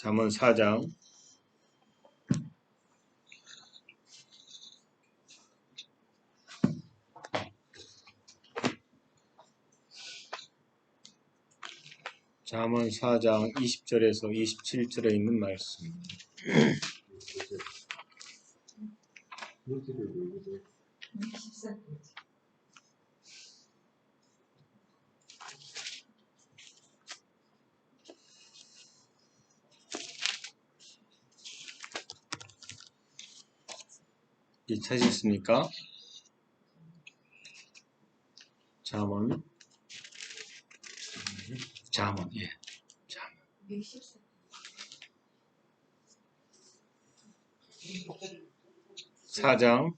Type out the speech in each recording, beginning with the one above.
잠언 4장 20절에서 27절에 있는 말씀. 찾으셨습니까? 잠언, 예. 잠언. 4장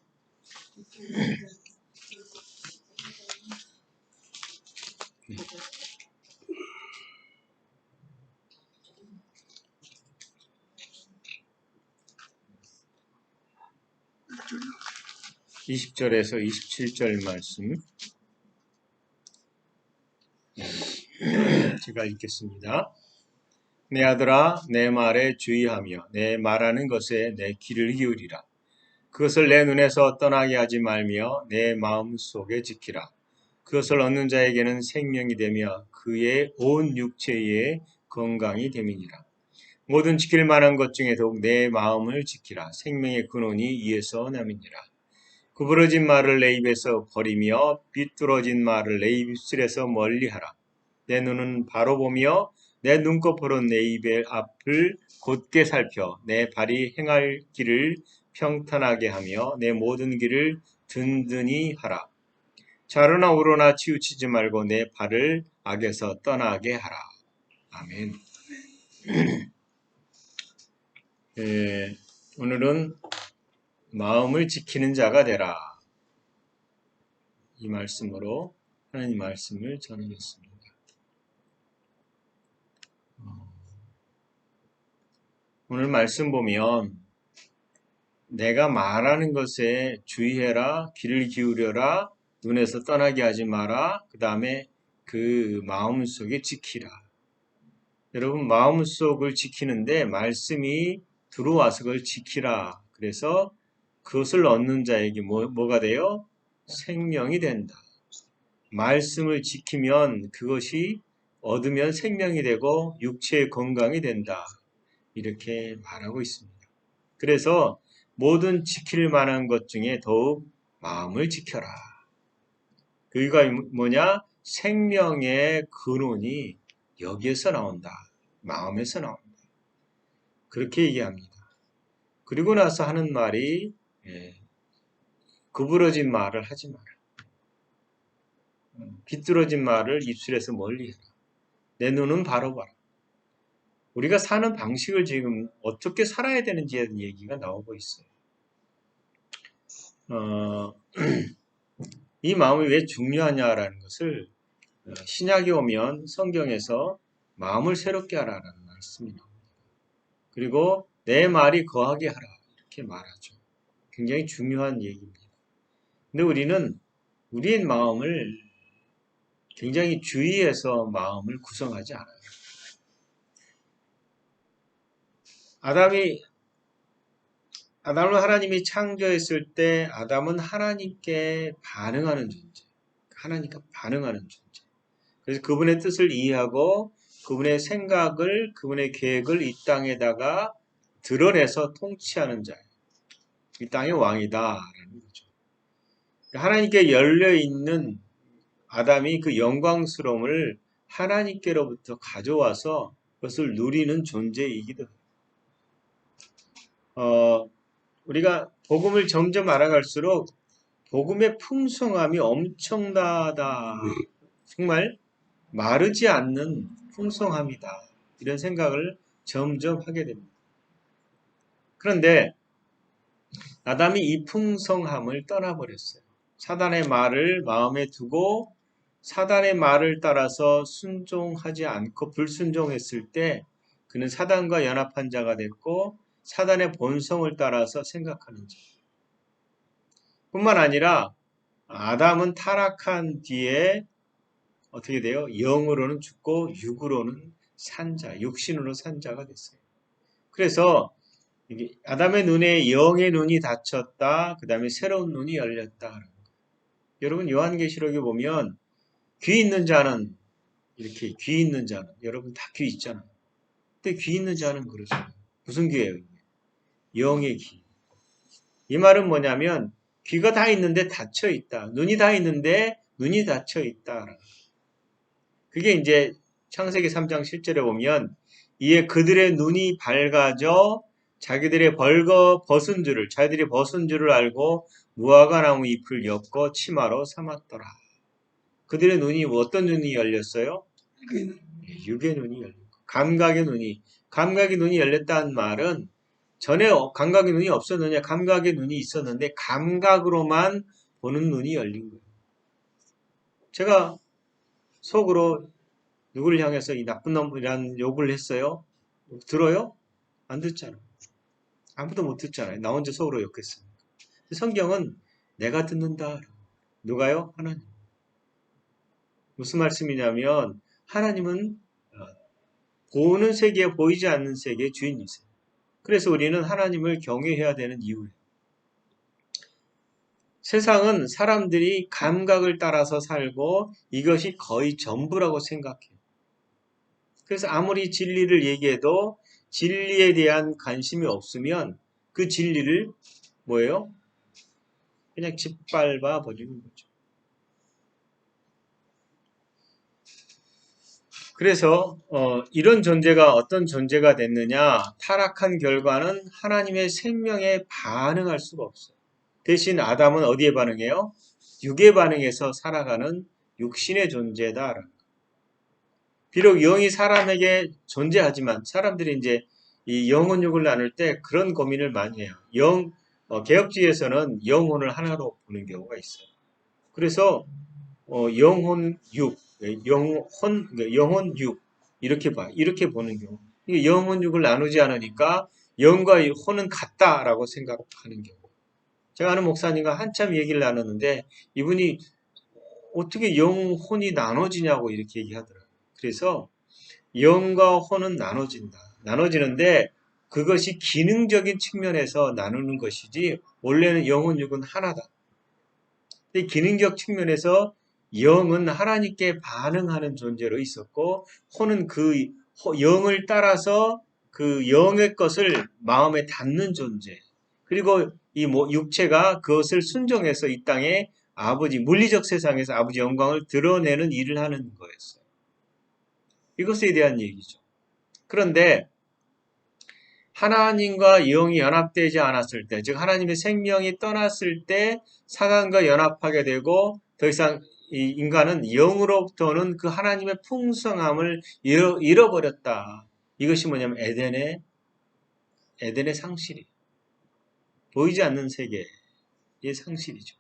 20절에서 27절 말씀 제가 읽겠습니다. 내 아들아, 내 말에 주의하며 내 말하는 것에 내 귀를 기울이라. 그것을 내 눈에서 떠나게 하지 말며 내 마음 속에 지키라. 그것을 얻는 자에게는 생명이 되며 그의 온 육체의 건강이 됨이니라. 모든 지킬 만한 것 중에 더욱 내 마음을 지키라. 생명의 근원이 이에서 남이니라. 구부러진 말을 내 입에서 버리며 비뚤어진 말을 내 입술에서 멀리하라. 내 눈은 바로 보며 내 눈꺼풀은 내 입의 앞을 곧게 살펴 내 발이 행할 길을 평탄하게 하며 내 모든 길을 든든히 하라. 좌로나 우로나 치우치지 말고 내 발을 악에서 떠나게 하라. 아멘. 오늘은 마음을 지키는 자가 되라. 이 말씀으로 하나님 말씀을 전하겠습니다. 오늘 말씀 보면 내가 말하는 것에 주의해라, 귀를 기울여라, 눈에서 떠나게 하지 마라, 그 다음에 그 마음속에 지키라. 여러분 마음속을 지키는데 말씀이 들어와서 그걸 지키라. 그래서 그것을 얻는 자에게 뭐가 돼요? 생명이 된다. 말씀을 지키면 그것이 얻으면 생명이 되고 육체의 건강이 된다. 이렇게 말하고 있습니다. 그래서 모든 지킬 만한 것 중에 더욱 마음을 지켜라. 그가 뭐냐? 생명의 근원이 여기에서 나온다. 마음에서 나온다. 그렇게 얘기합니다. 그리고 나서 하는 말이 구부러진 말을 하지 마라. 비뚤어진 말을 입술에서 멀리해라. 내 눈은 바로 봐라. 우리가 사는 방식을 지금 어떻게 살아야 되는지에 대한 얘기가 나오고 있어요. 이 마음이 왜 중요하냐라는 것을 신약에 오면 성경에서 마음을 새롭게 하라라는 말씀이 나옵니다. 그리고 내 말이 거하게 하라 이렇게 말하죠. 굉장히 중요한 얘기입니다. 근데 우리는 우리의 마음을 굉장히 주의해서 마음을 구성하지 않아요. 아담을 하나님이 창조했을 때 아담은 하나님께 반응하는 존재. 하나님께 반응하는 존재. 그래서 그분의 뜻을 이해하고 그분의 생각을, 그분의 계획을 이 땅에다가 드러내서 통치하는 자예요. 이 땅의 왕이다라는 거죠. 하나님께 열려있는 아담이 그 영광스러움을 하나님께로부터 가져와서 그것을 누리는 존재이기도 해요. 우리가 복음을 점점 알아갈수록 복음의 풍성함이 엄청나다. 정말 마르지 않는 풍성함이다. 이런 생각을 점점 하게 됩니다. 그런데 아담이 이 풍성함을 떠나버렸어요. 사단의 말을 마음에 두고 사단의 말을 따라서 순종하지 않고 불순종했을 때 그는 사단과 연합한 자가 됐고 사단의 본성을 따라서 생각하는 자. 뿐만 아니라 아담은 타락한 뒤에 어떻게 돼요? 영으로는 죽고 육으로는 산 자, 육신으로 산 자가 됐어요. 그래서 이게 아담의 눈에 영의 눈이 닫혔다. 그 다음에 새로운 눈이 열렸다. 여러분 요한계시록에 보면 귀 있는 자는 이렇게 귀 있는 자는 여러분 다 귀 있잖아요. 근데 귀 있는 자는 그러죠. 무슨 귀예요? 영의 귀. 이 말은 뭐냐면 귀가 다 있는데 닫혀 있다. 눈이 다 있는데 눈이 닫혀 있다. 그게 이제 창세기 3장 10절에 보면 이에 그들의 눈이 밝아져 자기들이 자기들이 벗은 줄을 알고 무화과 나무 잎을 엮어 치마로 삼았더라. 그들의 눈이 어떤 눈이 열렸어요? 육의 눈이 열렸고 감각의 눈이 열렸다는 말은 전에 감각의 눈이 없었느냐? 감각의 눈이 있었는데 감각으로만 보는 눈이 열린 거예요. 제가 속으로 누구를 향해서 이 나쁜 놈이라는 욕을 했어요? 들어요? 안 듣잖아요. 아무도 못 듣잖아요. 나 혼자 속으로 욕했어요. 성경은 내가 듣는다. 누가요? 하나님. 무슨 말씀이냐면 하나님은 보는 세계, 보이지 않는 세계의 주인이세요. 그래서 우리는 하나님을 경외해야 되는 이유예요. 세상은 사람들이 감각을 따라서 살고 이것이 거의 전부라고 생각해요. 그래서 아무리 진리를 얘기해도 진리에 대한 관심이 없으면 그 진리를 뭐예요? 그냥 짓밟아 버리는 거죠. 그래서 이런 존재가 어떤 존재가 됐느냐? 타락한 결과는 하나님의 생명에 반응할 수가 없어요. 대신 아담은 어디에 반응해요? 육에 반응해서 살아가는 육신의 존재다. 비록 영이 사람에게 존재하지만 사람들이 이제 이 영혼육을 나눌 때 그런 고민을 많이 해요. 개혁주의에서는 영혼을 하나로 보는 경우가 있어요. 그래서 영혼육, 영혼육 이렇게 보는 경우. 영혼육을 나누지 않으니까 영과 혼은 같다라고 생각하는 경우. 제가 아는 목사님과 한참 얘기를 나눴는데 이분이 어떻게 영혼이 나눠지냐고 이렇게 얘기하더라고요. 그래서 영과 혼은 나눠지는데 그것이 기능적인 측면에서 나누는 것이지 원래는 영혼 육은 하나다. 근데 기능적 측면에서 영은 하나님께 반응하는 존재로 있었고 혼은 그 영을 따라서 그 영의 것을 마음에 담는 존재. 그리고 이 육체가 그것을 순종해서 이 땅에 물리적 세상에서 아버지 영광을 드러내는 일을 하는 거였어요. 이것에 대한 얘기죠. 그런데 하나님과 영이 연합되지 않았을 때, 즉 하나님의 생명이 떠났을 때 사단과 연합하게 되고 더 이상 이 인간은 영으로부터는 그 하나님의 풍성함을 잃어버렸다. 이것이 뭐냐면 에덴의 상실이 보이지 않는 세계의 상실이죠.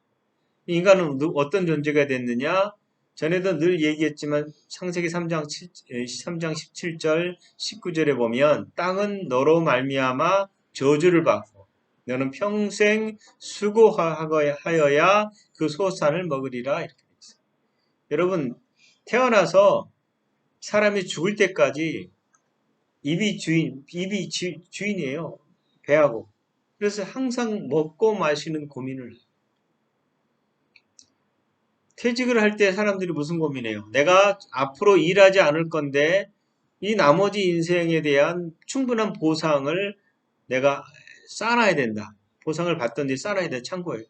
인간은 어떤 존재가 됐느냐? 전에도 늘 얘기했지만 창세기 3장 17절 19절에 보면 땅은 너로 말미암아 저주를 받고 너는 평생 수고하여야 그 소산을 먹으리라 이렇게 되어 있어요. 여러분 태어나서 사람이 죽을 때까지 입이 주인이에요. 배하고. 그래서 항상 먹고 마시는 고민을 해요. 퇴직을 할 때 사람들이 무슨 고민해요? 내가 앞으로 일하지 않을 건데 이 나머지 인생에 대한 충분한 보상을 내가 쌓아놔야 된다. 보상을 받던지 쌓아놔야 돼, 참고에.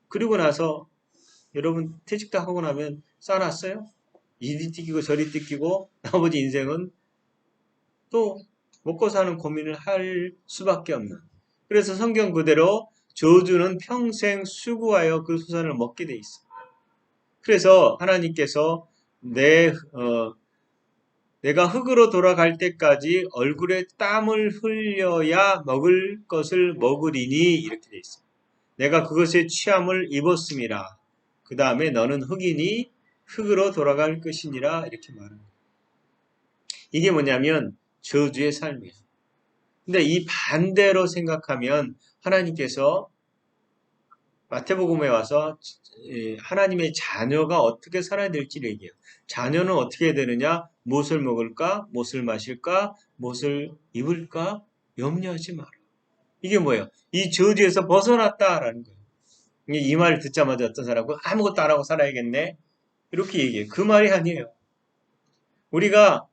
그리고 나서 여러분 퇴직도 하고 나면 쌓아놨어요? 이리 뜯기고 저리 뜯기고 나머지 인생은 또 먹고 사는 고민을 할 수밖에 없는. 그래서 성경 그대로 저주는 평생 수고하여 그 소산을 먹게 돼 있어. 그래서 하나님께서 내가 흙으로 돌아갈 때까지 얼굴에 땀을 흘려야 먹을 것을 먹으리니 이렇게 돼 있어요. 내가 그것의 취함을 입었음이라. 그 다음에 너는 흙이니 흙으로 돌아갈 것이니라 이렇게 말합니다. 이게 뭐냐면 저주의 삶이에요. 근데 이 반대로 생각하면 하나님께서 마태복음에 와서 하나님의 자녀가 어떻게 살아야 될지를 얘기해요. 자녀는 어떻게 해야 되느냐? 무엇을 먹을까? 무엇을 마실까? 무엇을 입을까? 염려하지 마라. 이게 뭐예요? 이 저주에서 벗어났다라는 거예요. 이 말을 듣자마자 어떤 사람은 아무것도 안 하고 살아야겠네. 이렇게 얘기해요. 그 말이 아니에요. 우리가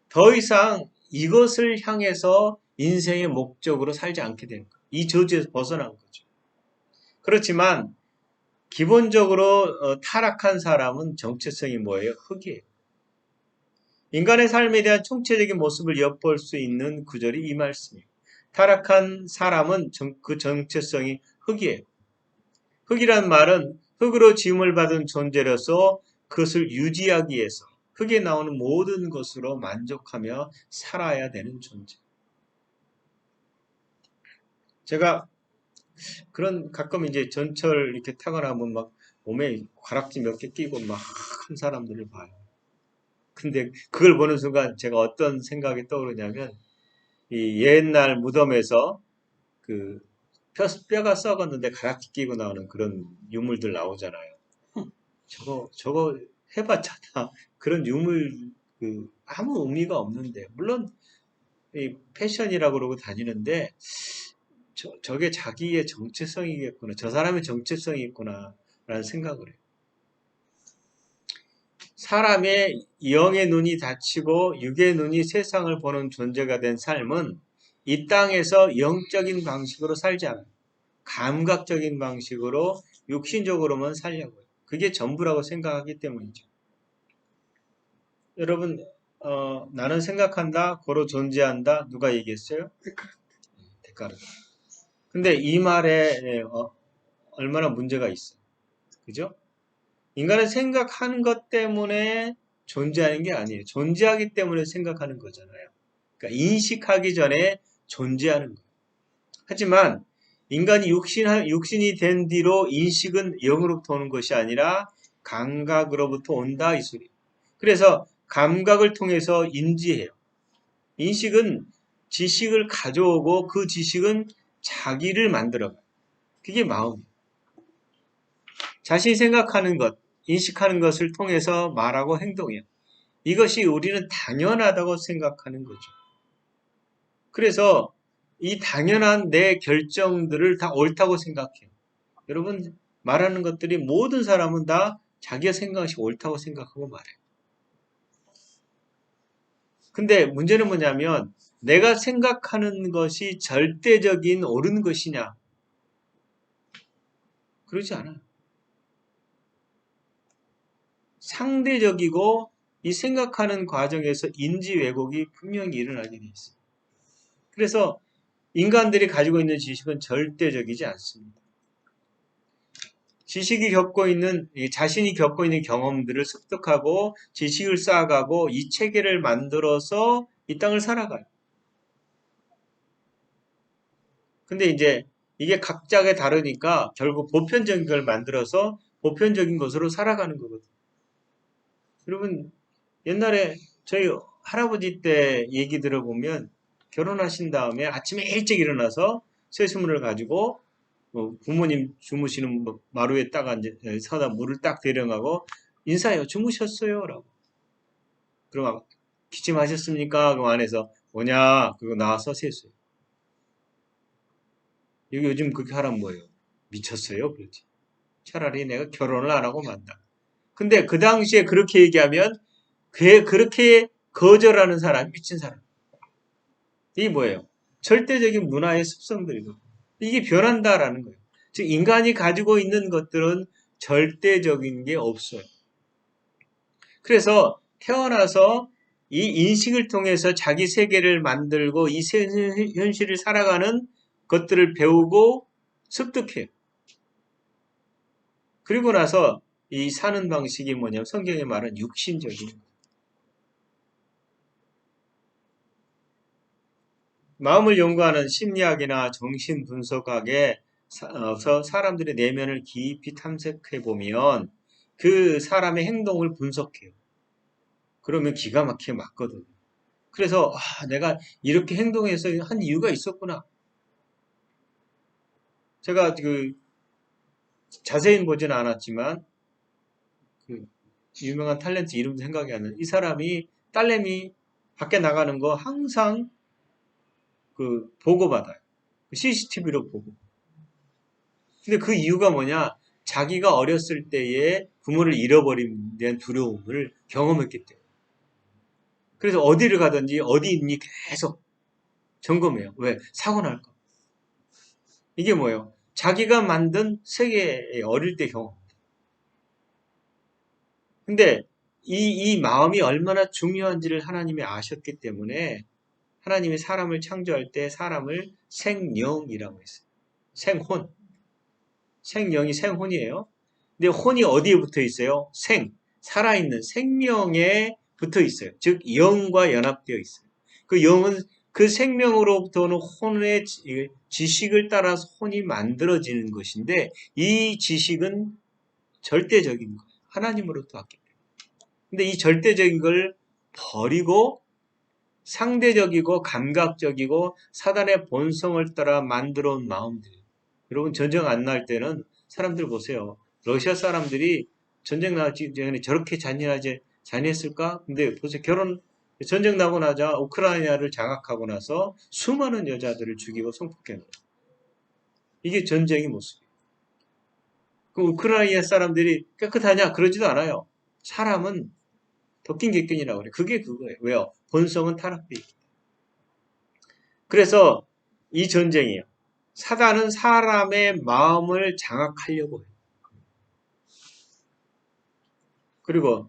더 이상 이것을 향해서 인생의 목적으로 살지 않게 되는 거예요. 이 저주에서 벗어난 거죠. 그렇지만 기본적으로 타락한 사람은 정체성이 뭐예요? 흙이에요. 인간의 삶에 대한 총체적인 모습을 엿볼 수 있는 구절이 이 말씀이에요. 타락한 사람은 그 정체성이 흙이에요. 흙이란 말은 흙으로 지음을 받은 존재로서 그것을 유지하기 위해서 흙에 나오는 모든 것으로 만족하며 살아야 되는 존재. 제가 그런 가끔 이제 전철 이렇게 타거나 하면 막 몸에 가락지 몇 개 끼고 막 한 사람들을 봐요. 근데 그걸 보는 순간 제가 어떤 생각이 떠오르냐면 이 옛날 무덤에서 그 뼈가 썩었는데 가락지 끼고 나오는 그런 유물들 나오잖아요. 저거 해봤자 다 그런 유물 아무 의미가 없는데 물론 이 패션이라고 그러고 다니는데 저게 자기의 정체성이겠구나. 저 사람의 정체성이 있구나 라는 생각을 해요. 사람의 영의 눈이 닫히고 육의 눈이 세상을 보는 존재가 된 삶은 이 땅에서 영적인 방식으로 살지 않아요. 감각적인 방식으로 육신적으로만 살려고요. 그게 전부라고 생각하기 때문이죠. 여러분 나는 생각한다, 고로 존재한다. 누가 얘기했어요? 데카르트. 근데 이 말에 얼마나 문제가 있어요. 그죠? 인간은 생각하는 것 때문에 존재하는 게 아니에요. 존재하기 때문에 생각하는 거잖아요. 그러니까 인식하기 전에 존재하는 거예요. 하지만 인간이 육신이 된 뒤로 인식은 영으로부터 오는 것이 아니라 감각으로부터 온다 이 소리. 그래서 감각을 통해서 인지해요. 인식은 지식을 가져오고 그 지식은 자기를 만들어가요. 그게 마음이에요. 자신이 생각하는 것, 인식하는 것을 통해서 말하고 행동해요. 이것이 우리는 당연하다고 생각하는 거죠. 그래서 이 당연한 내 결정들을 다 옳다고 생각해요. 여러분 말하는 것들이 모든 사람은 다 자기가 생각한 것이 옳다고 생각하고 말해요. 근데 문제는 뭐냐면 내가 생각하는 것이 절대적인 옳은 것이냐? 그렇지 않아요. 상대적이고 이 생각하는 과정에서 인지 왜곡이 분명히 일어나게 돼 있어요. 그래서 인간들이 가지고 있는 지식은 절대적이지 않습니다. 자신이 겪고 있는 경험들을 습득하고 지식을 쌓아가고 이 체계를 만들어서 이 땅을 살아가요. 근데 이제 이게 각자가 다르니까 결국 보편적인 걸 만들어서 보편적인 것으로 살아가는 거거든요. 여러분 옛날에 저희 할아버지 때 얘기 들어보면 결혼하신 다음에 아침에 일찍 일어나서 쇠수문을 가지고 부모님 주무시는 마루에 딱 앉아 서다 물을 딱 대령하고 인사해요. 주무셨어요? 라고. 그럼 기침하셨습니까? 그 안에서 뭐냐? 그거 나와서 세수해요. 여기 요즘 그렇게 하란 뭐예요? 미쳤어요? 그렇지. 차라리 내가 결혼을 안 하고 만다. 근데 그 당시에 그렇게 얘기하면 그렇게 거절하는 사람이 미친 사람. 이게 뭐예요? 절대적인 문화의 습성들이거든요. 이게 변한다라는 거예요. 즉 인간이 가지고 있는 것들은 절대적인 게 없어요. 그래서 태어나서 이 인식을 통해서 자기 세계를 만들고 이 현실을 살아가는 것들을 배우고 습득해요. 그리고 나서 이 사는 방식이 뭐냐면 성경에 말하는 육신적인 마음을 연구하는 심리학이나 정신분석학에서 사람들의 내면을 깊이 탐색해 보면 그 사람의 행동을 분석해요. 그러면 기가 막히게 맞거든요. 그래서 내가 이렇게 행동해서 한 이유가 있었구나. 제가 자세히 보지는 않았지만 그 유명한 탤런트 이름도 생각이 안 나요. 이 사람이 딸내미 밖에 나가는 거 항상 보고받아요. CCTV로 보고. 근데 그 이유가 뭐냐? 자기가 어렸을 때에 부모를 잃어버린 데한 두려움을 경험했기 때문에. 그래서 어디를 가든지 어디 있니 계속 점검해요. 왜? 사고 날까? 이게 뭐예요? 자기가 만든 세계의 어릴 때 경험. 근데 이 마음이 얼마나 중요한지를 하나님이 아셨기 때문에 하나님이 사람을 창조할 때 사람을 생령이라고 했어요. 생혼. 생령이 생혼이에요. 근데 혼이 어디에 붙어 있어요? 살아있는 생명에 붙어 있어요. 즉 영과 연합되어 있어요. 그 영은 그 생명으로부터 오는 혼의 지식을 따라서 혼이 만들어지는 것인데 이 지식은 절대적인 거예요. 하나님으로부터 왔기 때문에. 근데 이 절대적인 걸 버리고 상대적이고 감각적이고 사단의 본성을 따라 만들어 온 마음들. 여러분 전쟁 안 날 때는 사람들 보세요. 러시아 사람들이 전쟁 나기 전에 저렇게 잔인했을까? 근데 보세요. 전쟁 나고 나자 우크라이나를 장악하고 나서 수많은 여자들을 죽이고 성폭행을 해요. 이게 전쟁의 모습이에요. 그럼 우크라이나 사람들이 깨끗하냐? 그러지도 않아요. 사람은 덕긴객견이라고 그래요. 그게 그거예요. 왜요? 본성은 타락돼 있기 때문에. 그래서 이 전쟁이에요. 사단은 사람의 마음을 장악하려고 해요. 그리고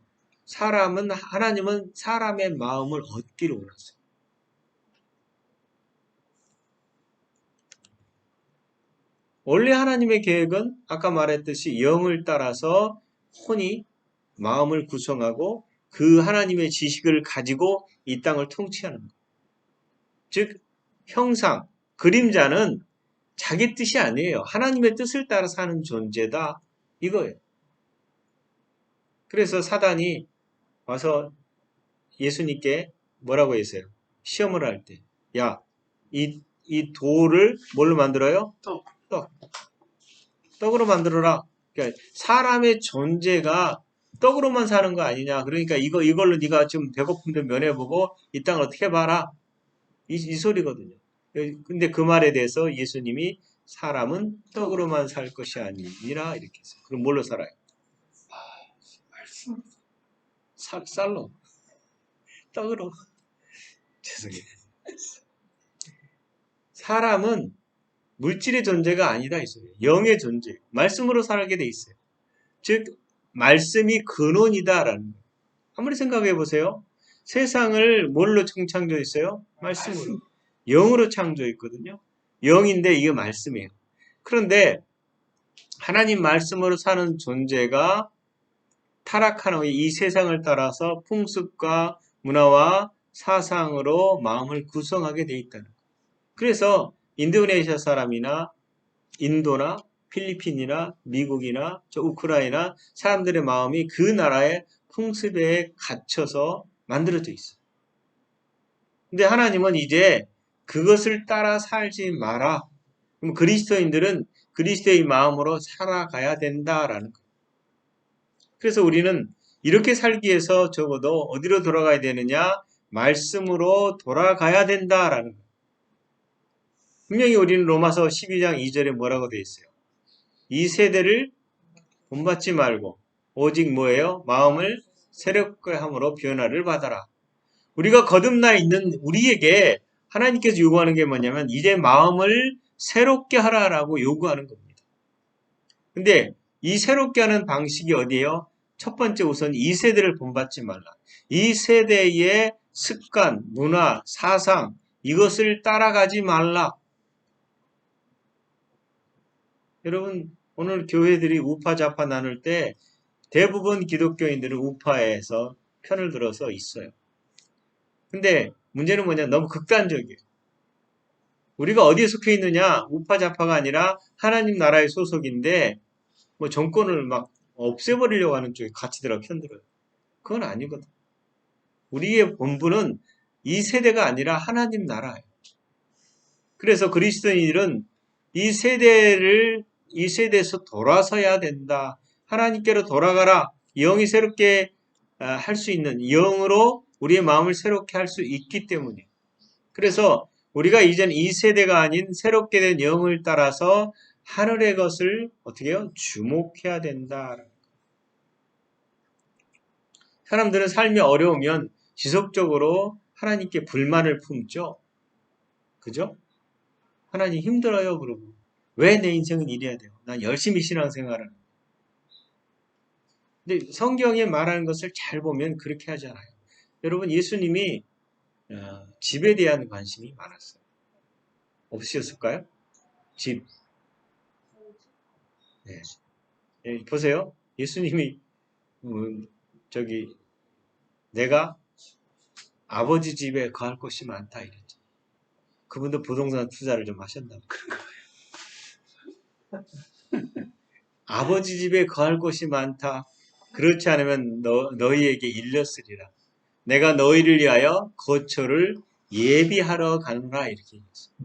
하나님은 사람의 마음을 얻기를 원하세요. 원래 하나님의 계획은 아까 말했듯이 영을 따라서 혼이 마음을 구성하고 그 하나님의 지식을 가지고 이 땅을 통치하는 것. 즉 형상, 그림자는 자기 뜻이 아니에요. 하나님의 뜻을 따라 사는 존재다. 이거예요. 그래서 사단이 와서 예수님께 뭐라고 했어요? 시험을 할 때. 야, 이 돌을 뭘로 만들어요? 떡. 떡으로 만들어라. 그러니까 사람의 존재가 떡으로만 사는 거 아니냐. 그러니까 이걸로 네가 좀 배고픔도 면해보고 이 땅을 어떻게 봐라. 이 소리거든요. 근데 그 말에 대해서 예수님이 사람은 떡으로만 살 것이 아니라 이렇게 했어요. 그럼 뭘로 살아요? 말씀. 쌀로. 떡으로. 죄송해요. 사람은 물질의 존재가 아니다 이 소리예요. 영의 존재. 말씀으로 살게 돼 있어요. 즉 말씀이 근원이다라는 거예요. 아무리 생각해 보세요. 세상을 뭘로 창조했어요? 말씀으로. 영으로 창조했거든요. 영인데 이게 말씀이에요. 그런데 하나님 말씀으로 사는 존재가 타락한 후에 이 세상을 따라서 풍습과 문화와 사상으로 마음을 구성하게 돼 있다는 거예요. 그래서 인도네시아 사람이나 인도나 필리핀이나 미국이나 우크라이나 사람들의 마음이 그 나라의 풍습에 갇혀서 만들어져 있어요. 근데 하나님은 이제 그것을 따라 살지 마라. 그럼 그리스도인들은 그리스도의 마음으로 살아가야 된다라는 거예요. 그래서 우리는 이렇게 살기 위해서 적어도 어디로 돌아가야 되느냐? 말씀으로 돌아가야 된다라는 거예요. 분명히 우리는 로마서 12장 2절에 뭐라고 되어 있어요? 이 세대를 본받지 말고 오직 뭐예요? 마음을 새롭게 함으로 변화를 받아라. 우리가 거듭나 있는 우리에게 하나님께서 요구하는 게 뭐냐면 이제 마음을 새롭게 하라라고 요구하는 겁니다. 근데 이 새롭게 하는 방식이 어디예요? 첫 번째 우선 이 세대를 본받지 말라. 이 세대의 습관, 문화, 사상 이것을 따라가지 말라. 여러분 오늘 교회들이 우파 좌파 나눌 때 대부분 기독교인들은 우파에서 편을 들어서 있어요. 근데 문제는 뭐냐? 너무 극단적이에요. 우리가 어디에 속해 있느냐? 우파 좌파가 아니라 하나님 나라의 소속인데 뭐 정권을 막 없애버리려고 하는 쪽에 같이들하고 편들어요. 그건 아니거든. 우리의 본분은 이 세대가 아니라 하나님 나라예요. 그래서 그리스도인들은 이 세대에서 돌아서야 된다. 하나님께로 돌아가라. 영이 새롭게 할 수 있는 영으로 우리의 마음을 새롭게 할 수 있기 때문에. 그래서 우리가 이젠 이 세대가 아닌 새롭게 된 영을 따라서 하늘의 것을 어떻게 해요? 주목해야 된다. 사람들은 삶이 어려우면 지속적으로 하나님께 불만을 품죠. 그죠? 하나님 힘들어요. 그러고. 왜 내 인생은 이래야 돼요? 난 열심히 신앙생활을. 근데 성경에 말하는 것을 잘 보면 그렇게 하잖아요. 여러분, 예수님이 집에 대한 관심이 많았어요. 없으셨을까요? 집. 네. 예, 보세요. 예수님이 저기 내가 아버지 집에 거할 곳이 많다 이랬죠. 그분도 부동산 투자를 좀 하셨나 봐요. 아버지 집에 거할 곳이 많다. 그렇지 않으면 너희에게 일렀으리라. 내가 너희를 위하여 거처를 예비하러 가노라 이렇게 얘기했어요.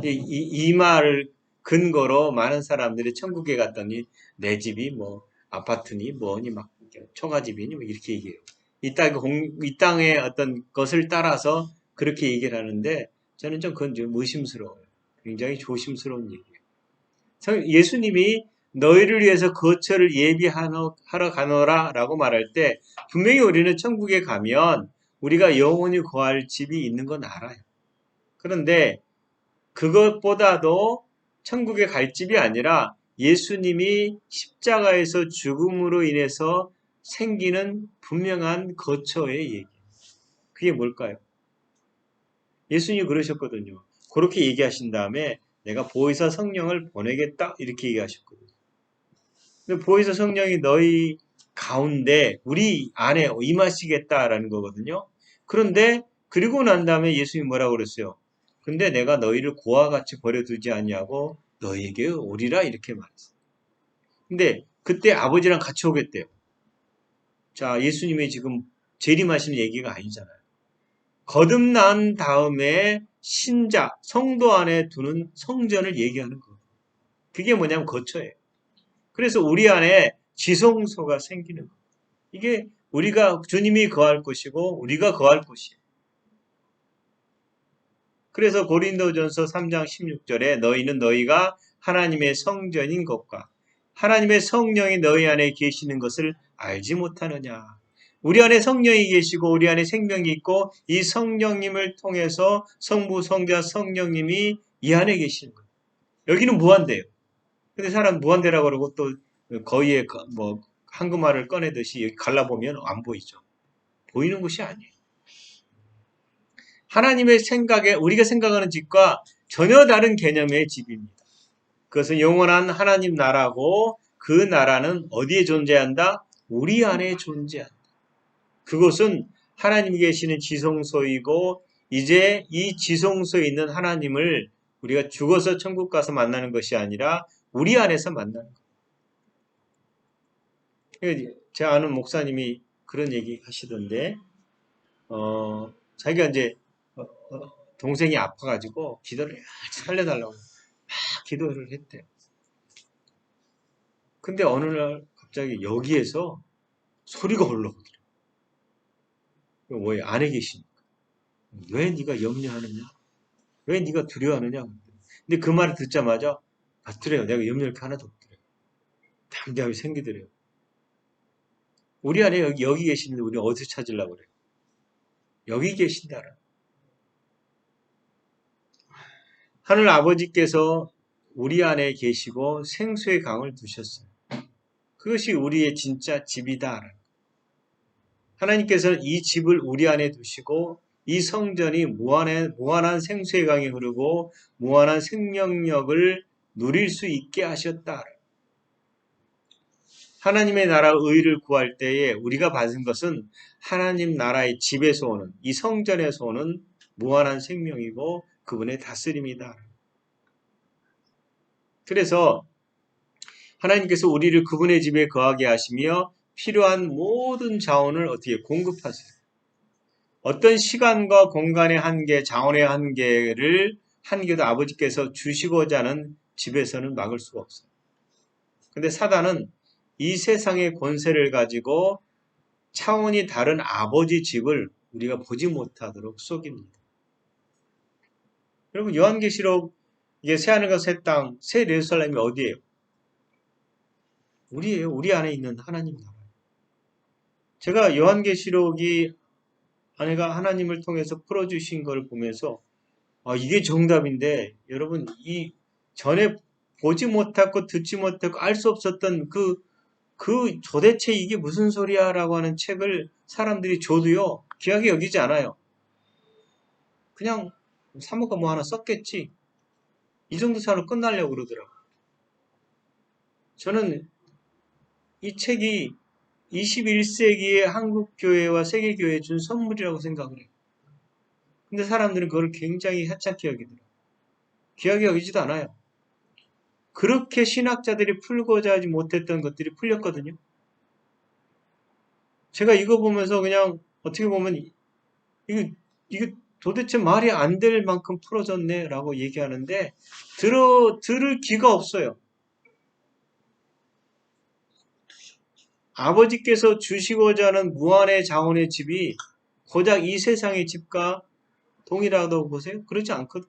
이 말을 근거로 많은 사람들이 천국에 갔더니 내 집이 뭐 아파트니 뭐니 막 초가집이니 뭐 이렇게 얘기해요. 이 땅의 어떤 것을 따라서 그렇게 얘기를 하는데 저는 그건 좀 의심스러워요. 굉장히 조심스러운 얘기예요. 예수님이 너희를 위해서 거처를 예비하러 가노라 라고 말할 때 분명히 우리는 천국에 가면 우리가 영원히 거할 집이 있는 건 알아요. 그런데 그것보다도 천국에 갈 집이 아니라 예수님이 십자가에서 죽음으로 인해서 생기는 분명한 거처의 얘기예요. 그게 뭘까요? 예수님이 그러셨거든요. 그렇게 얘기하신 다음에 내가 보혜사 성령을 보내겠다 이렇게 얘기하셨거든요. 근데 보혜사 성령이 너희 가운데 우리 안에 임하시겠다라는 거거든요. 그런데 그리고 난 다음에 예수님이 뭐라고 그랬어요? 근데 내가 너희를 고와 같이 버려두지 아니하고 너희에게 오리라 이렇게 말했어요. 근데 그때 아버지랑 같이 오겠대요. 자, 예수님이 지금 재림하시는 얘기가 아니잖아요. 거듭난 다음에 신자, 성도 안에 두는 성전을 얘기하는 거예요. 그게 뭐냐면 거처예요. 그래서 우리 안에 지성소가 생기는 거예요. 이게 우리가 주님이 거할 곳이고 우리가 거할 곳이에요. 그래서 고린도전서 3장 16절에 너희는 너희가 하나님의 성전인 것과 하나님의 성령이 너희 안에 계시는 것을 알지 못하느냐. 우리 안에 성령이 계시고 우리 안에 생명이 있고 이 성령님을 통해서 성부, 성자, 성령님이 이 안에 계시는 거예요. 여기는 무한대예요. 근데 사람 무한대라고 그러고 또 거의의 뭐 한국말을 꺼내듯이 여기 갈라보면 안 보이죠. 보이는 곳이 아니에요. 하나님의 생각에 우리가 생각하는 집과 전혀 다른 개념의 집입니다. 그것은 영원한 하나님 나라고 그 나라는 어디에 존재한다? 우리 안에 존재한다. 그것은 하나님이 계시는 지성소이고 이제 이 지성소에 있는 하나님을 우리가 죽어서 천국 가서 만나는 것이 아니라 우리 안에서 만나는 거예요. 제 아는 목사님이 그런 얘기 하시던데 자기가 이제 동생이 아파가지고 기도를 살려달라고 막 기도를 했대요. 근데 어느 날 갑자기 여기에서 소리가 올라오더래요. 왜 안에 계시니까. 왜 네가 염려하느냐? 왜 네가 두려워하느냐? 근데 그 말을 듣자마자 맞더래요. 내가 염려할 게 하나도 없더래요. 담대함이 생기더래요. 우리 안에 여기 계시는데 우리 어디서 찾으려고 그래요? 여기 계신다라. 하늘 아버지께서 우리 안에 계시고 생수의 강을 두셨어요. 그것이 우리의 진짜 집이다. 하나님께서는 이 집을 우리 안에 두시고 이 성전이 무한한 생수의 강이 흐르고 무한한 생명력을 누릴 수 있게 하셨다. 하나님의 나라 의를 구할 때에 우리가 받은 것은 하나님 나라의 집에서 오는 이 성전에서 오는 무한한 생명이고 그분의 다스림이다. 그래서 하나님께서 우리를 그분의 집에 거하게 하시며 필요한 모든 자원을 어떻게 공급하세요. 어떤 시간과 공간의 한계, 자원의 한계도 아버지께서 주시고자 하는 집에서는 막을 수가 없어요. 근데 사단은 이 세상의 권세를 가지고 차원이 다른 아버지 집을 우리가 보지 못하도록 속입니다. 여러분 요한계시록 이게 새하늘과 새 땅, 새 예루살렘이 어디예요? 우리예요. 우리 안에 있는 하나님 나라. 제가 요한계시록이 아내가 하나님을 통해서 풀어주신 걸 보면서 이게 정답인데 여러분 이 전에 보지 못하고 듣지 못하고 알 수 없었던 도대체 이게 무슨 소리야 라고 하는 책을 사람들이 줘도요 귀하게 여기지 않아요. 그냥 사모가 뭐 하나 썼겠지 이 정도 사로 끝나려고 그러더라고요. 저는 이 책이 21세기의 한국교회와 세계교회에 준 선물이라고 생각을 해요. 근데 사람들은 그걸 굉장히 하찮게 여기더라고요. 귀하게 여기지도 않아요. 그렇게 신학자들이 풀고자 하지 못했던 것들이 풀렸거든요. 제가 이거 보면서 그냥 어떻게 보면 이거 도대체 말이 안 될 만큼 풀어졌네 라고 얘기하는데 들을 기가 없어요. 아버지께서 주시고자 하는 무한의 자원의 집이 고작 이 세상의 집과 동일하다고 보세요? 그렇지 않거든.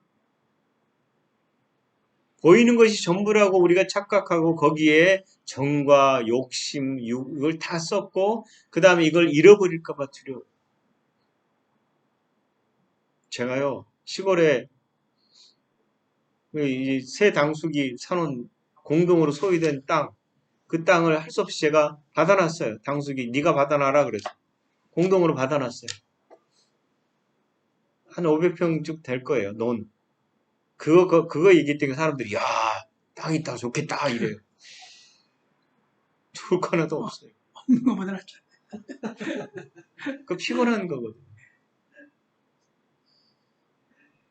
보이는 것이 전부라고 우리가 착각하고 거기에 정과 욕심, 이걸 다 썼고 그 다음에 이걸 잃어버릴까 봐 두려워. 제가요 시골에 새 당숙이 사놓은 공동으로 소유된 땅, 그 땅을 할 수 없이 제가 받아놨어요. 당숙이 네가 받아놔라 그래서 공동으로 받아놨어요. 한 500평 될 거예요. 논. 그거 얘기 때문에 사람들이 야 땅 있다 좋겠다 이래요. 좋을 거 하나도 없어요. 없는 것보다 낫죠. 그 피곤한 거거든요.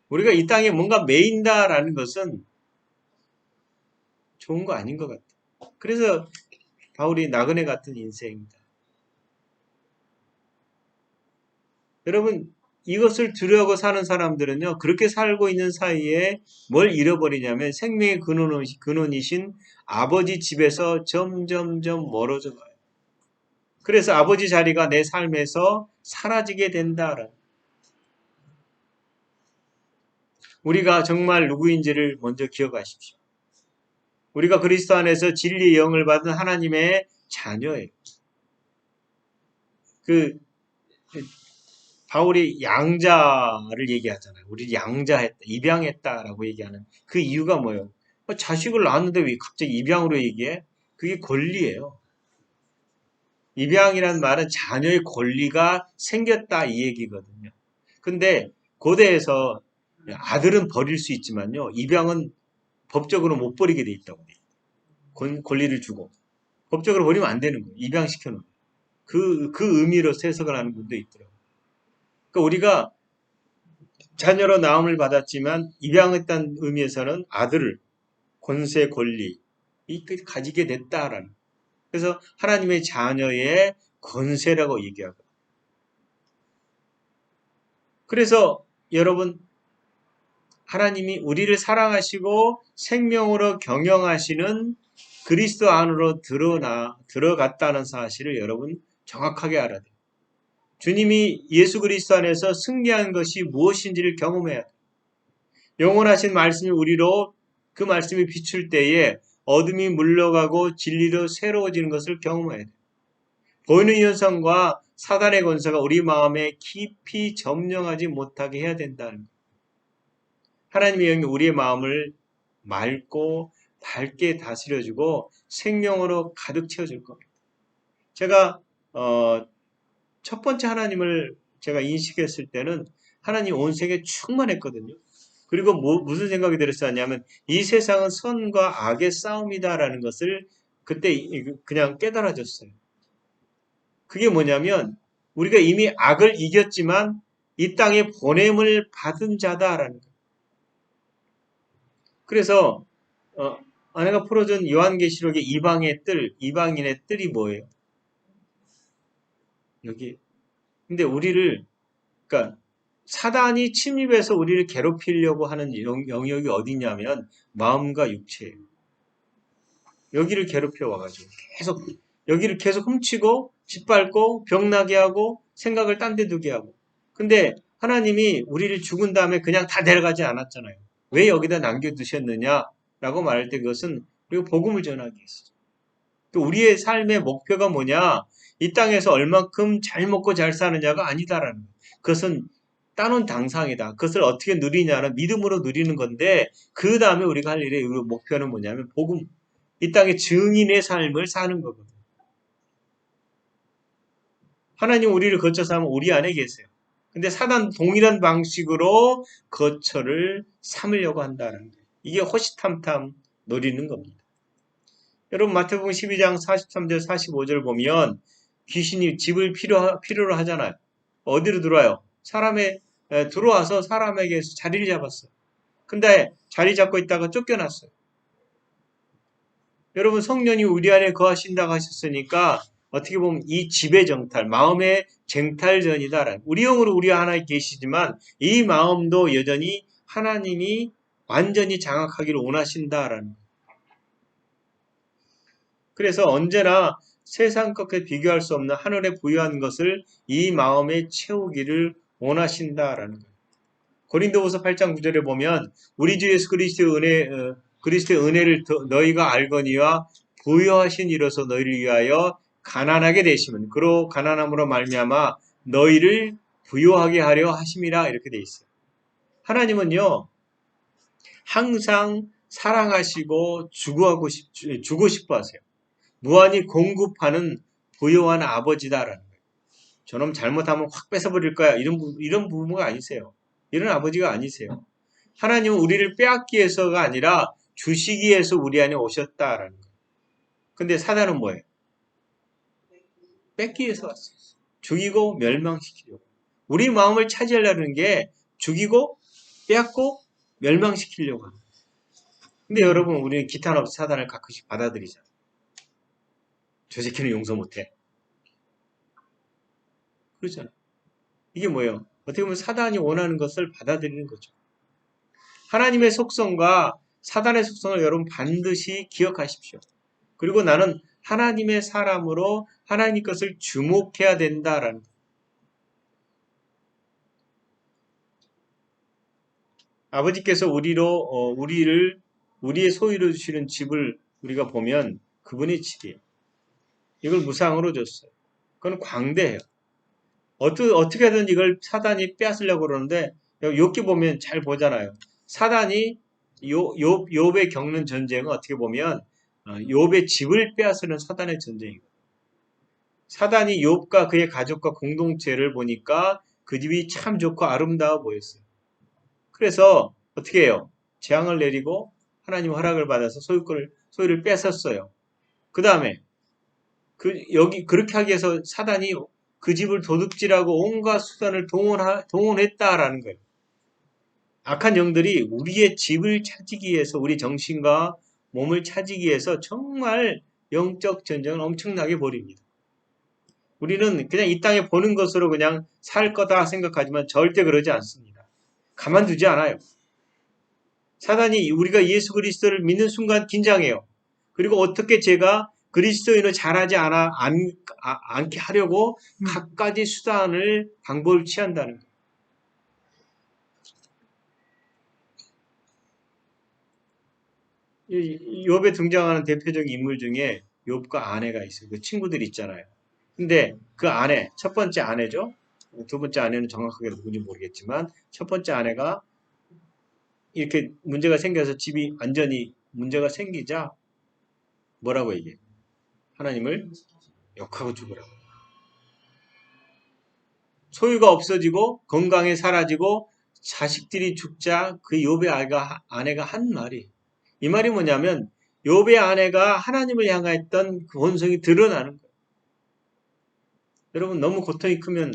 우리가 이 땅에 뭔가 매인다라는 것은 좋은 거 아닌 것 같아요. 그래서 바울이 나그네 같은 인생입니다. 여러분 이것을 두려워하고 사는 사람들은요. 그렇게 살고 있는 사이에 뭘 잃어버리냐면 생명의 근원이신 아버지 집에서 점점점 멀어져 가요. 그래서 아버지 자리가 내 삶에서 사라지게 된다. 우리가 정말 누구인지를 먼저 기억하십시오. 우리가 그리스도 안에서 진리의 영을 받은 하나님의 자녀예요. 바울이 양자를 얘기하잖아요. 우리 양자했다, 입양했다라고 얘기하는 그 이유가 뭐예요? 자식을 낳았는데 왜 갑자기 입양으로 얘기해? 그게 권리예요. 입양이란 말은 자녀의 권리가 생겼다 이 얘기거든요. 근데 고대에서 아들은 버릴 수 있지만요. 입양은 법적으로 못 버리게 돼 있다고 돼요. 권리를 주고. 법적으로 버리면 안 되는 거예요. 입양시켜놓은. 그 의미로 해석을 하는 분도 있더라고요. 그러니까 우리가 자녀로 낳음을 받았지만 입양했다는 의미에서는 아들을 권세 권리 가지게 됐다라는. 그래서 하나님의 자녀의 권세라고 얘기하고. 그래서 여러분 하나님이 우리를 사랑하시고 생명으로 경영하시는 그리스도 안으로 들어갔다는 사실을 여러분 정확하게 알아야 돼요. 주님이 예수 그리스도 안에서 승리한 것이 무엇인지를 경험해야 돼요. 영원하신 말씀이 우리로 그 말씀이 비출 때에 어둠이 물러가고 진리로 새로워지는 것을 경험해야 돼요. 보이는 현상과 사단의 권세가 우리 마음에 깊이 점령하지 못하게 해야 된다는 거예요. 하나님의 영이 우리의 마음을 맑고 밝게 다스려주고 생명으로 가득 채워줄 겁니다. 제가 첫 번째 하나님을 제가 인식했을 때는 하나님 온 세계에 충만했거든요. 그리고 무슨 생각이 들었었냐면 이 세상은 선과 악의 싸움이다라는 것을 그때 그냥 깨달아졌어요. 그게 뭐냐면 우리가 이미 악을 이겼지만 이 땅에 보냄을 받은 자다라는 거예요. 그래서 아내가 풀어준 요한계시록의 이방인의 뜰이 뭐예요? 여기. 근데 그러니까 사단이 침입해서 우리를 괴롭히려고 하는 영역이 어디냐면 마음과 육체예요. 여기를 괴롭혀 와가지고 여기를 계속 훔치고 짓밟고 병나게 하고 생각을 딴 데 두게 하고. 근데 하나님이 우리를 죽은 다음에 그냥 다 데려가지 않았잖아요. 왜 여기다 남겨두셨느냐라고 말할 때 그것은 우리가 복음을 전하기 위해서. 또 우리의 삶의 목표가 뭐냐? 이 땅에서 얼만큼 잘 먹고 잘 사느냐가 아니다라는 거예요. 그것은 따놓은 당상이다. 그것을 어떻게 누리냐는 믿음으로 누리는 건데 그 다음에 우리가 할 일의 목표는 뭐냐면 복음. 이 땅의 증인의 삶을 사는 거거든요. 하나님 우리를 거쳐서 하면 우리 안에 계세요. 근데 사단 동일한 방식으로 거처를 삼으려고 한다는 거예요. 이게 호시탐탐 노리는 겁니다. 여러분 마태복음 12장 43절 45절 보면 귀신이 집을 필요로 하잖아요. 어디로 들어와요? 들어와서 사람에게서 자리를 잡았어요. 근데 자리 잡고 있다가 쫓겨났어요. 여러분 성령이 우리 안에 거하신다고 하셨으니까 어떻게 보면 이 집의 정탈, 마음의 쟁탈전이다라는 우리 영으로 우리 하나에 계시지만 이 마음도 여전히 하나님이 완전히 장악하기를 원하신다라는 그래서 언제나 세상 것과 비교할 수 없는 하늘에 부여한 것을 이 마음에 채우기를 원하신다라는 거예요. 고린도후서 8장 9절에 보면 우리 주 예수 그리스도의 은혜를 너희가 알거니와 부여하신 이로서 너희를 위하여 가난하게 되시면 그로 가난함으로 말미암아 너희를 부여하게 하려 하심이라 이렇게 돼 있어요. 하나님은요 항상 사랑하시고 주고 싶어 하세요. 무한히 공급하는 부요한 아버지다라는 거예요. 저놈 잘못하면 확 뺏어버릴 거야. 이런 부모가 아니세요. 이런 아버지가 아니세요. 하나님은 우리를 빼앗기 위해서가 아니라 주시기 위해서 우리 안에 오셨다라는 거예요. 근데 사단은 뭐예요? 뺏기 위해서 왔어요. 죽이고 멸망시키려고. 우리 마음을 차지하려는 게 죽이고 빼앗고 멸망시키려고 합니다. 근데 여러분 우리는 기탄 없이 사단을 가끔씩 받아들이잖아요. 저 새끼는 용서 못해. 그렇잖아요. 이게 뭐예요? 어떻게 보면 사단이 원하는 것을 받아들이는 거죠. 하나님의 속성과 사단의 속성을 여러분 반드시 기억하십시오. 그리고 나는 하나님의 사람으로 하나님 것을 주목해야 된다라는 거예요. 아버지께서 우리의 소유로 주시는 집을 우리가 보면 그분의 집이에요. 이걸 무상으로 줬어요. 그건 광대해요. 어떻게든 이걸 사단이 빼앗으려고 그러는데 욥기 보면 잘 보잖아요. 사단이 욥에 겪는 전쟁은 어떻게 보면 욥의 집을 빼앗으는 사단의 전쟁이고 사단이 욥과 그의 가족과 공동체를 보니까 그 집이 참 좋고 아름다워 보였어요. 그래서 어떻게 해요? 재앙을 내리고 하나님 허락을 받아서 소유를 뺏었어요. 그 다음에 그렇게 하기 위해서 사단이 그 집을 도둑질하고 온갖 수단을 동원했다라는 거예요. 악한 영들이 우리의 집을 찾기 위해서 우리 정신과 몸을 찾기 위해서 정말 영적 전쟁을 엄청나게 벌입니다. 우리는 그냥 이 땅에 보는 것으로 그냥 살 거다 생각하지만 절대 그러지 않습니다. 가만두지 않아요. 사단이 우리가 예수 그리스도를 믿는 순간 긴장해요. 그리고 어떻게 제가 그리스도인을 잘하지 않게 하려고 갖가지 방법을 취한다는 거예요. 욥에 등장하는 대표적인 인물 중에 욥과 아내가 있어요. 그 친구들이 있잖아요. 근데 그 아내, 첫 번째 아내죠. 두 번째 아내는 정확하게 누군지 모르겠지만 첫 번째 아내가 이렇게 문제가 생겨서 집이 완전히 문제가 생기자 뭐라고 얘기해요? 하나님을 욕하고 죽으라고. 소유가 없어지고 건강이 사라지고 자식들이 죽자 그 욥의 아내가 한 말이 이 말이 뭐냐면 욥의 아내가 하나님을 향했던 그 본성이 드러나는 거예요. 여러분 너무 고통이 크면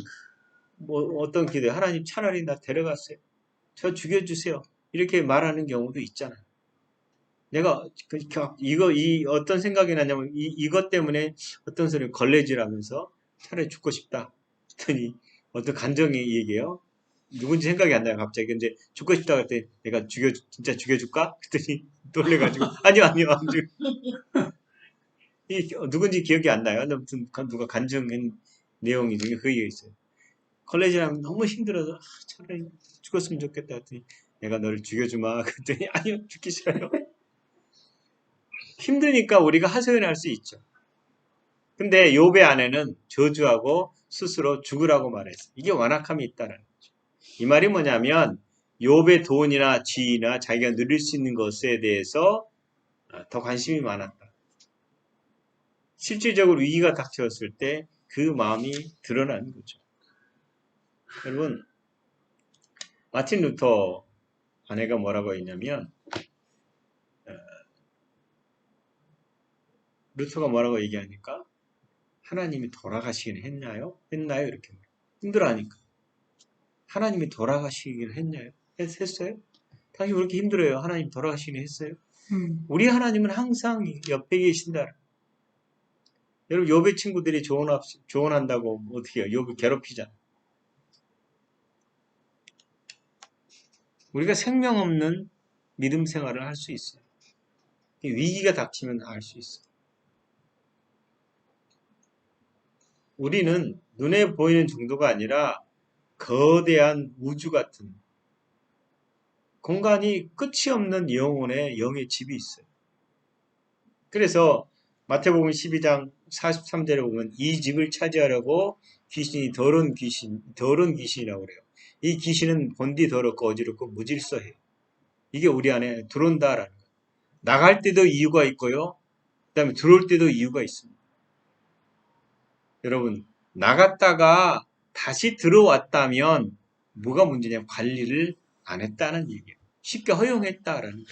어떤 기도에 하나님 차라리 나 데려갔어요. 저 죽여주세요. 이렇게 말하는 경우도 있잖아요. 내가 어떤 생각이 나냐면 이것 때문에 어떤 소리 걸레질하면서 차라리 죽고 싶다. 했더니 어떤 감정이 얘기해요. 누군지 생각이 안 나요. 갑자기 이제 죽고 싶다 그랬더니 내가 진짜 죽여줄까? 그랬더니 놀래가지고 아니요. 누군지 기억이 안 나요. 아무튼 누가 간증한 내용이 중에 그 얘기가 있어요. 컬레지 하면 너무 힘들어서 차라리 죽었으면 좋겠다 했더니 내가 너를 죽여주마 그랬더니 아니요 죽기 싫어요. 힘드니까 우리가 하소연할 수 있죠. 근데 욥의 아내는 저주하고 스스로 죽으라고 말했어요. 이게 완악함이 있다는 거죠. 이 말이 뭐냐면 욥의 돈이나 지위나 자기가 누릴 수 있는 것에 대해서 더 관심이 많았다. 실질적으로 위기가 닥쳤을 때 그 마음이 드러나는 거죠. 여러분, 마틴 루터 아내가 뭐라고 했냐면 루터가 뭐라고 얘기하니까 하나님이 돌아가시긴 했나요? 했나요? 이렇게 힘들어하니까 하나님이 돌아가시긴 했나요? 했어요? 당신 왜 이렇게 힘들어요? 하나님 돌아가시긴 했어요? 우리 하나님은 항상 옆에 계신다. 여러분 욥의 친구들이 조언한다고 어떻게 해요? 욥을 괴롭히잖아. 우리가 생명 없는 믿음 생활을 할 수 있어요. 위기가 닥치면 알 수 있어요. 우리는 눈에 보이는 정도가 아니라 거대한 우주 같은 공간이 끝이 없는 영혼의 영의 집이 있어요. 그래서 마태복음 12장 43절에 보면 이 집을 차지하려고 귀신이 더러운 귀신이라고 그래요. 이 귀신은 본디 더럽고 어지럽고 무질서해요. 이게 우리 안에 들어온다라는 거예요. 나갈 때도 이유가 있고요. 그 다음에 들어올 때도 이유가 있습니다. 여러분 나갔다가 다시 들어왔다면 뭐가 문제냐면 관리를 안 했다는 얘기예요. 쉽게 허용했다라는 거예요.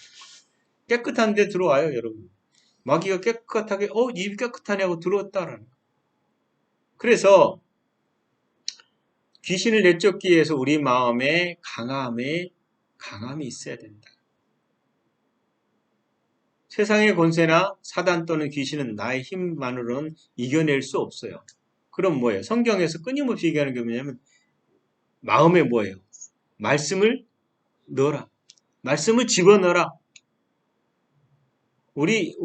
깨끗한 데 들어와요, 여러분. 마귀가 깨끗하게 입이 깨끗하냐고 들어왔다라는 거예요. 그래서 귀신을 내쫓기 위해서 우리 마음에 강함이 있어야 된다. 세상의 권세나 사단 또는 귀신은 나의 힘만으로는 이겨낼 수 없어요. 그럼 뭐예요? 성경에서 끊임없이 얘기하는 게 뭐냐면 마음에 뭐예요? 말씀을 넣어라. 말씀을 집어넣어라.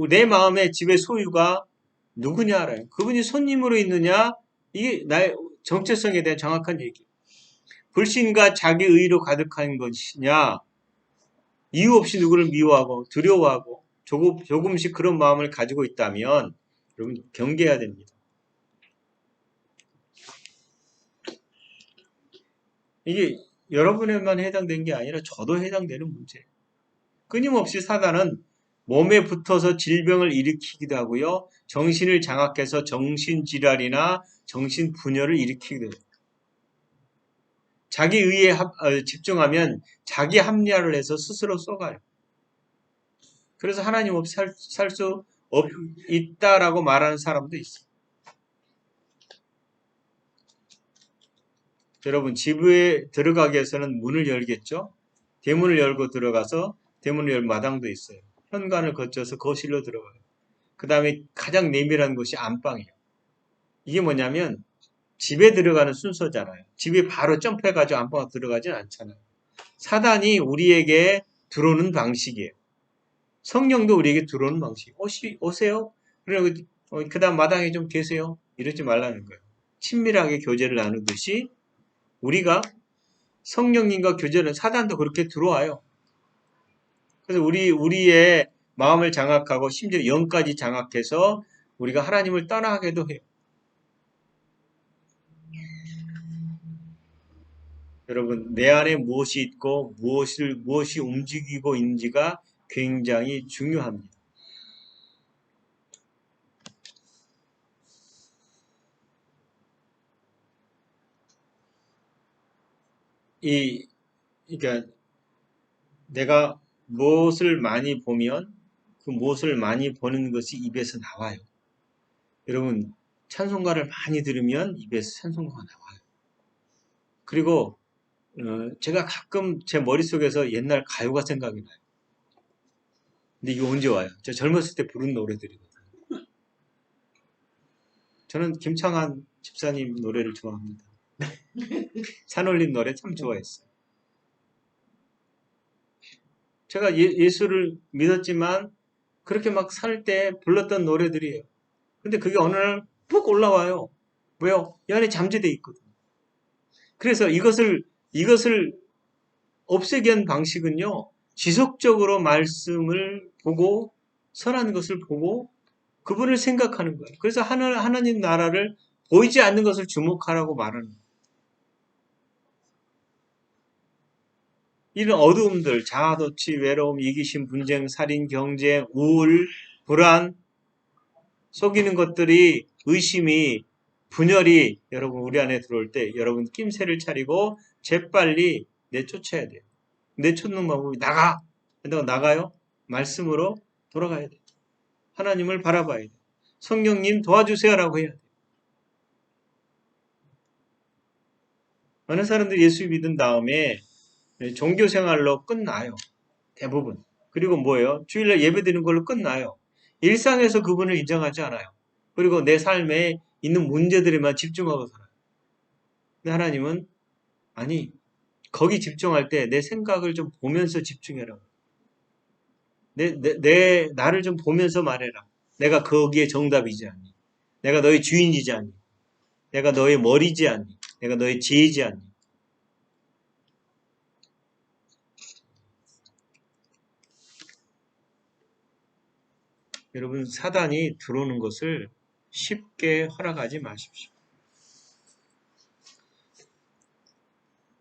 내 마음의 집의 소유가 누구냐 알아요. 그분이 손님으로 있느냐? 이게 나의 정체성에 대한 정확한 얘기. 불신과 자기 의로 가득한 것이냐? 이유 없이 누구를 미워하고 두려워하고 조금씩 그런 마음을 가지고 있다면 여러분 경계해야 됩니다. 이게 여러분에만 해당된 게 아니라 저도 해당되는 문제예요. 끊임없이 사단은 몸에 붙어서 질병을 일으키기도 하고요. 정신을 장악해서 정신질환이나 정신분열을 일으키기도 해요. 자기 의에 집중하면 자기 합리화를 해서 스스로 쏘가요. 그래서 하나님 없이 살 수 있다라고 말하는 사람도 있어요. 여러분 집에 들어가기 위해서는 문을 열겠죠. 대문을 열고 들어가서 대문을 열 마당도 있어요. 현관을 거쳐서 거실로 들어가요. 그 다음에 가장 내밀한 곳이 안방이에요. 이게 뭐냐면 집에 들어가는 순서잖아요. 집에 바로 점프해가지고 안방으로 들어가진 않잖아요. 사단이 우리에게 들어오는 방식이에요. 성령도 우리에게 들어오는 방식. 오세요? 그리고 그 다음 마당에 좀 계세요. 이러지 말라는 거예요. 친밀하게 교제를 나누듯이 우리가 성령님과 교제는 사단도 그렇게 들어와요. 그래서 우리의 마음을 장악하고 심지어 영까지 장악해서 우리가 하나님을 떠나게도 해요. 여러분 내 안에 무엇이 있고 무엇이 움직이고 있는지가 굉장히 중요합니다. 그러니까 내가 무엇을 많이 보면 그 무엇을 많이 보는 것이 입에서 나와요. 여러분 찬송가를 많이 들으면 입에서 찬송가가 나와요. 그리고 제가 가끔 제 머릿속에서 옛날 가요가 생각이 나요. 근데 이게 언제 와요? 저 젊었을 때 부른 노래들이거든요. 저는 김창완 집사님 노래를 좋아합니다. 산울림 노래 참 좋아했어요. 제가 예수를 믿었지만 그렇게 막 살 때 불렀던 노래들이에요. 근데 그게 어느 날 푹 올라와요. 왜요? 이 안에 잠재돼 있거든요. 그래서 이것을 없애기 위한 방식은요, 지속적으로 말씀을 보고, 선한 것을 보고, 그분을 생각하는 거예요. 그래서 하나님 나라를 보이지 않는 것을 주목하라고 말하는 거예요. 이런 어두움들, 자아도취, 외로움, 이기심, 분쟁, 살인, 경쟁, 우울, 불안, 속이는 것들이, 의심이, 분열이 여러분 우리 안에 들어올 때 여러분 낌새를 차리고 재빨리 내쫓아야 돼요. 내쫓는 방법이 나가! 나가요? 말씀으로 돌아가야 돼요. 하나님을 바라봐야 돼요. 성령님 도와주세요라고 해야 돼요. 많은 사람들이 예수 믿은 다음에 종교 생활로 끝나요. 대부분. 그리고 뭐예요? 주일날 예배 드리는 걸로 끝나요. 일상에서 그분을 인정하지 않아요. 그리고 내 삶에 있는 문제들에만 집중하고 살아요. 근데 하나님은 아니, 거기 집중할 때 내 생각을 좀 보면서 집중해라. 나를 좀 보면서 말해라. 내가 거기에 정답이지 않니? 내가 너의 주인이지 않니? 내가 너의 머리지 않니? 내가 너의 지혜지 않니? 여러분, 사단이 들어오는 것을 쉽게 허락하지 마십시오.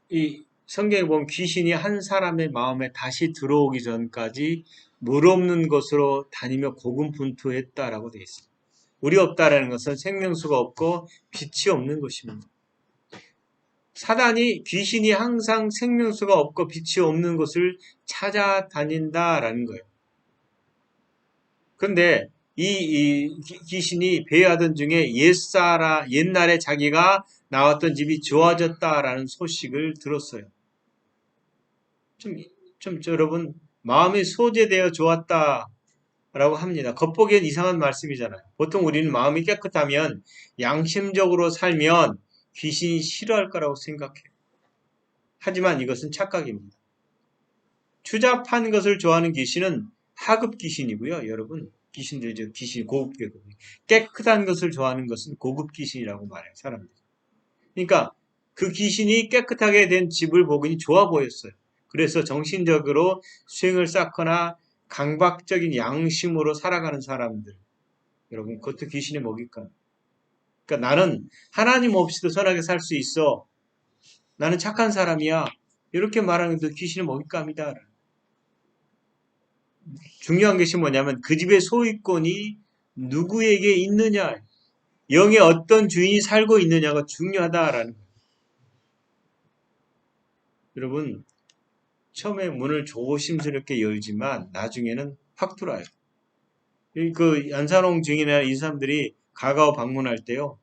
이 성경에 보면 귀신이 한 사람의 마음에 다시 들어오기 전까지 물 없는 것으로 다니며 고군분투했다라고 되어 있습니다. 물이 없다라는 것은 생명수가 없고 빛이 없는 것입니다. 사단이 귀신이 항상 생명수가 없고 빛이 없는 것을 찾아다닌다라는 거예요. 그런데 이 귀신이 배회하던 중에 옛날에 자기가 나왔던 집이 좋아졌다라는 소식을 들었어요. 여러분, 마음이 소재되어 좋았다라고 합니다. 겉보기엔 이상한 말씀이잖아요. 보통 우리는 마음이 깨끗하면 양심적으로 살면 귀신이 싫어할 거라고 생각해요. 하지만 이것은 착각입니다. 추잡한 것을 좋아하는 귀신은 하급 귀신이고요. 여러분, 귀신들, 귀신 고급 계급. 깨끗한 것을 좋아하는 것은 고급 귀신이라고 말해요. 사람들. 그러니까 그 귀신이 깨끗하게 된 집을 보니 좋아 보였어요. 그래서 정신적으로 수행을 쌓거나 강박적인 양심으로 살아가는 사람들. 여러분, 그것도 귀신의 먹잇감. 그러니까 나는 하나님 없이도 선하게 살 수 있어. 나는 착한 사람이야. 이렇게 말하는 것도 귀신의 먹잇감이다. 중요한 것이 뭐냐면 그 집의 소유권이 누구에게 있느냐, 영의 어떤 주인이 살고 있느냐가 중요하다라는 거예요. 여러분, 처음에 문을 조심스럽게 열지만 나중에는 확 들어와요. 그 연산홍 증인이나 이 사람들이 가가오 방문할 때요,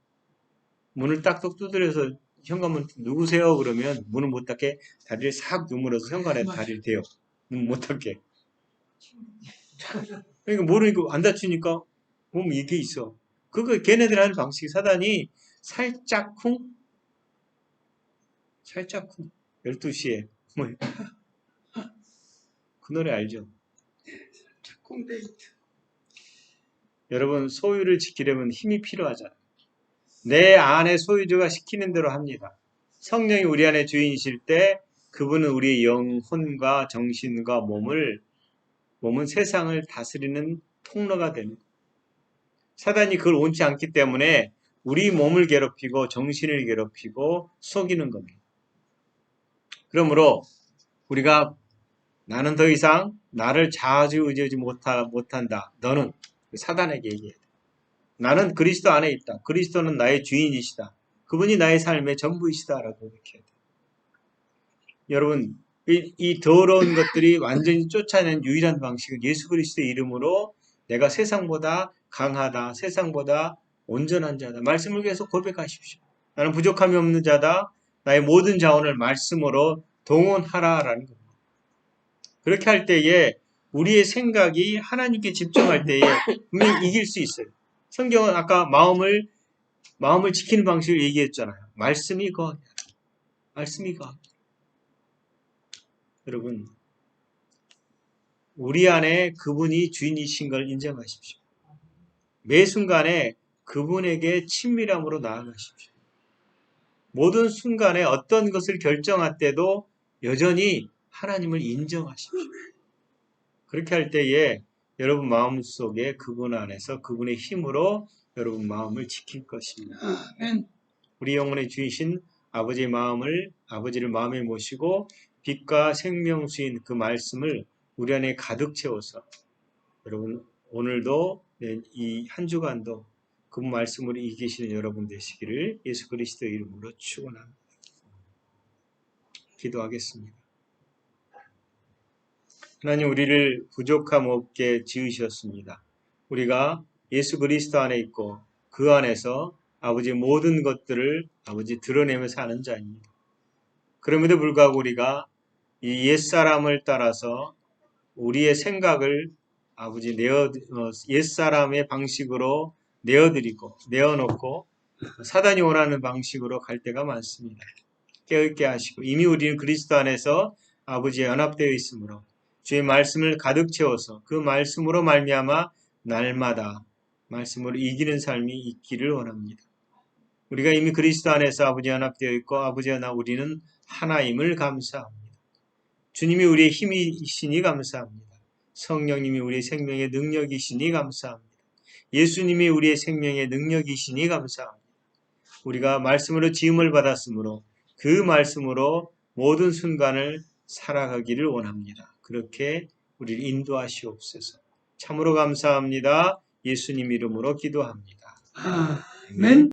문을 딱딱 두드려서 현관문 누구세요? 그러면 문을 못 닫게 다리를 싹 누물어서 현관에 다리를 대요. 문 못 닫게. 그러니까 모르니까 안 닫히니까 보면 이게 있어. 그거 걔네들 하는 방식이 사단이 살짝쿵 12시에 뭐 그 노래 알죠? 살짝쿵 데이트. 여러분, 소유를 지키려면 힘이 필요하잖아요. 내 안에 소유주가 시키는 대로 합니다. 성령이 우리 안에 주인이실 때 그분은 우리의 영혼과 정신과 몸은 세상을 다스리는 통로가 됩니다. 사단이 그걸 원치 않기 때문에 우리 몸을 괴롭히고 정신을 괴롭히고 속이는 겁니다. 그러므로 우리가 나는 더 이상 나를 좌지우지하지 못한다. 너는 사단에게 얘기해야 돼. 나는 그리스도 안에 있다. 그리스도는 나의 주인이시다. 그분이 나의 삶의 전부이시다라고 이렇게 해야 돼. 여러분, 이 더러운 것들이 완전히 쫓아내는 유일한 방식은 예수 그리스도의 이름으로 내가 세상보다 강하다. 세상보다 온전한 자다. 말씀을 계속 고백하십시오. 나는 부족함이 없는 자다. 나의 모든 자원을 말씀으로 동원하라라는 겁니다. 그렇게 할 때에 우리의 생각이 하나님께 집중할 때에 분명히 이길 수 있어요. 성경은 아까 마음을 지키는 방식을 얘기했잖아요. 말씀이 거하게. 말씀이 거하게. 여러분, 우리 안에 그분이 주인이신 걸 인정하십시오. 매 순간에 그분에게 친밀함으로 나아가십시오. 모든 순간에 어떤 것을 결정할 때도 여전히 하나님을 인정하십시오. 그렇게 할 때에 여러분 마음속에 그분 안에서 그분의 힘으로 여러분 마음을 지킬 것입니다. 우리 영혼의 주이신 아버지를 마음에 모시고 빛과 생명수인 그 말씀을 우리 안에 가득 채워서 여러분 오늘도 이 한 주간도 그 말씀으로 이기시는 여러분 되시기를 예수 그리스도의 이름으로 축원합니다. 기도하겠습니다. 하나님, 우리를 부족함 없게 지으셨습니다. 우리가 예수 그리스도 안에 있고 그 안에서 아버지의 모든 것들을 아버지 드러내며 사는 자입니다. 그럼에도 불구하고 우리가 이 옛사람을 따라서 우리의 생각을 아버지 옛사람의 방식으로 내어놓고 사단이 원하는 방식으로 갈 때가 많습니다. 깨닫게 하시고 이미 우리는 그리스도 안에서 아버지에 연합되어 있으므로 주의 말씀을 가득 채워서 그 말씀으로 말미암아 날마다 말씀으로 이기는 삶이 있기를 원합니다. 우리가 이미 그리스도 안에서 아버지에 연합되어 있고 아버지와 우리는 하나임을 감사합니다. 주님이 우리의 힘이시니 감사합니다. 성령님이 우리의 생명의 능력이시니 감사합니다. 예수님이 우리의 생명의 능력이시니 감사합니다. 우리가 말씀으로 지음을 받았으므로 그 말씀으로 모든 순간을 살아가기를 원합니다. 그렇게 우리를 인도하시옵소서. 참으로 감사합니다. 예수님 이름으로 기도합니다. 아멘.